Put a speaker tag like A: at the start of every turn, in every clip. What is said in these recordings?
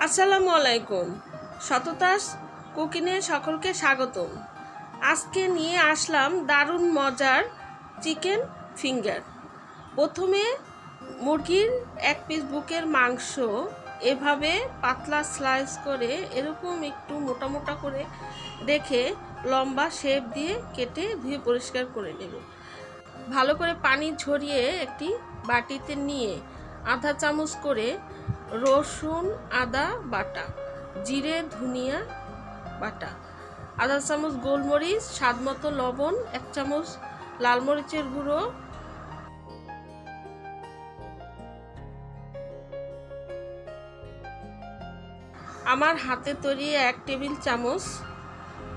A: আসসালামু আলাইকুম। শততাস কুকিংয়ে সকলকে স্বাগতম। আজকে নিয়ে আসলাম দারুণ মজার চিকেন ফিঙ্গার। প্রথমে মুরগির এক পিস বুকের মাংস এভাবে পাতলা স্লাইস করে এরকম একটু মোটা মোটা করে রেখে লম্বা শেপ দিয়ে কেটে ধুয়ে পরিষ্কার করে নেব। ভালো করে পানি ঝরিয়ে একটি বাটিতে নিয়ে আধা চামচ করে রসুন আদা বাটা, জিরে ধনিয়া বাটা, আধা চামচ গোলমরিচ, স্বাদ মতো লবণ, এক চামচ লাল মরিচের গুঁড়ো, আমার হাতে তৈরি 1 টেবিল চামচ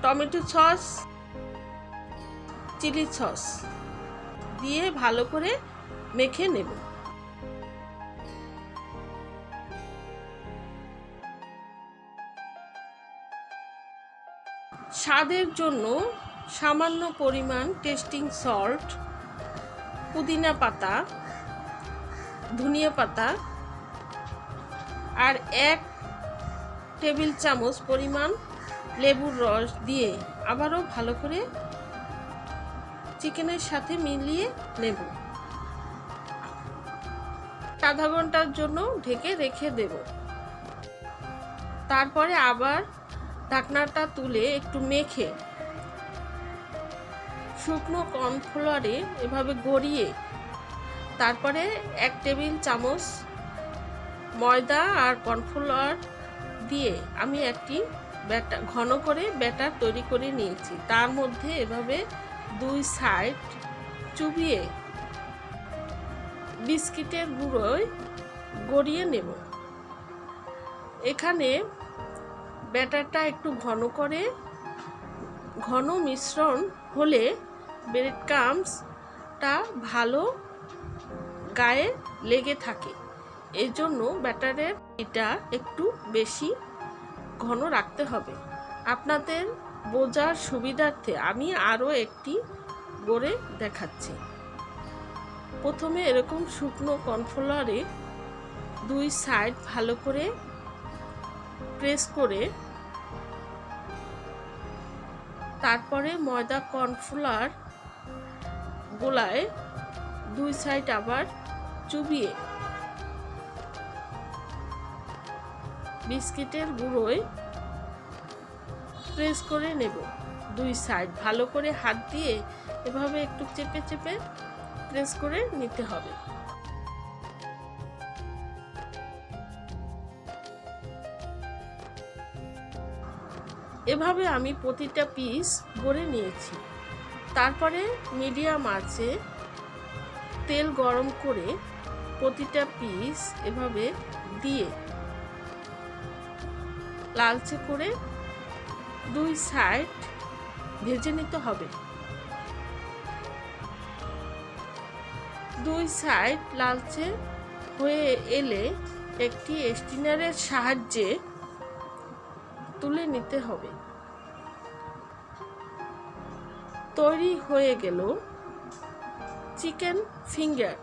A: টমেটো সস, চিলি সস দিয়ে ভালো করে মেখে নেব। স্বাদের জন্য সামান্য পরিমাণ টেস্টিং সল্ট, পুদিনা পাতা, ধনিয়া পাতা আর 1 টেবিল চামচ পরিমাণ লেবুর রস দিয়ে আবারও ভালো করে চিকেনের সাথে মিলিয়ে নেব। আধা ঘন্টার জন্য ঢেকে রেখে দেব। তারপরে আবার ঢাকনাটা তুলে একটু মেখে শুকনো কর্নফ্লাওয়ারে এভাবে গড়িয়ে তারপরে 1 টেবিল চামচ ময়দা আর কর্নফ্লাওয়ার দিয়ে আমি একটি ব্যাটার ঘন করে ব্যাটার তৈরি করে নিয়েছি। তার মধ্যে এভাবে 2 সাইড চুবিয়ে বিস্কিটের গুঁড়োয় গড়িয়ে নেব। এখানে ব্যাটারটা একটু ঘন মিশ্রণ হলে ব্রেড ক্রাম্বসটা ভালো গায়ে লেগে থাকে। এই জন্য ব্যাটারের এটা একটু বেশি ঘন রাখতে হবে। আপনাদের বোঝার সুবিধার্থে আমি আরও একটি গড়ে দেখাচ্ছি। প্রথমে এরকম শুকনো কর্নফ্লাওয়ারে 2 সাইড ভালো করে প্রেস করে তারপরে ময়দা কর্নফ্লাওয়ার গোলায় 2 সাইড আবার চুবিয়ে বিস্কিটের গুঁড়োয় প্রেস করে নেব। 2 সাইড ভালো করে হাত দিয়ে এভাবে একটু চেপে চেপে প্রেস করে নিতে হবে। এভাবে আমি প্রতিটা পিস গড়ে নিয়েছি। তারপরে মিডিয়াম আঁচে তেল গরম করে প্রতিটা পিস এভাবে দিয়ে লালচে করে 2 সাইড ভেজে নিতে হবে। 2 সাইড লালচে হয়ে এলে একটি স্টিনারের সাহায্যে তুলে নিতে হবে। তৈরি হয়ে গেল চিকেন ফিঙ্গার।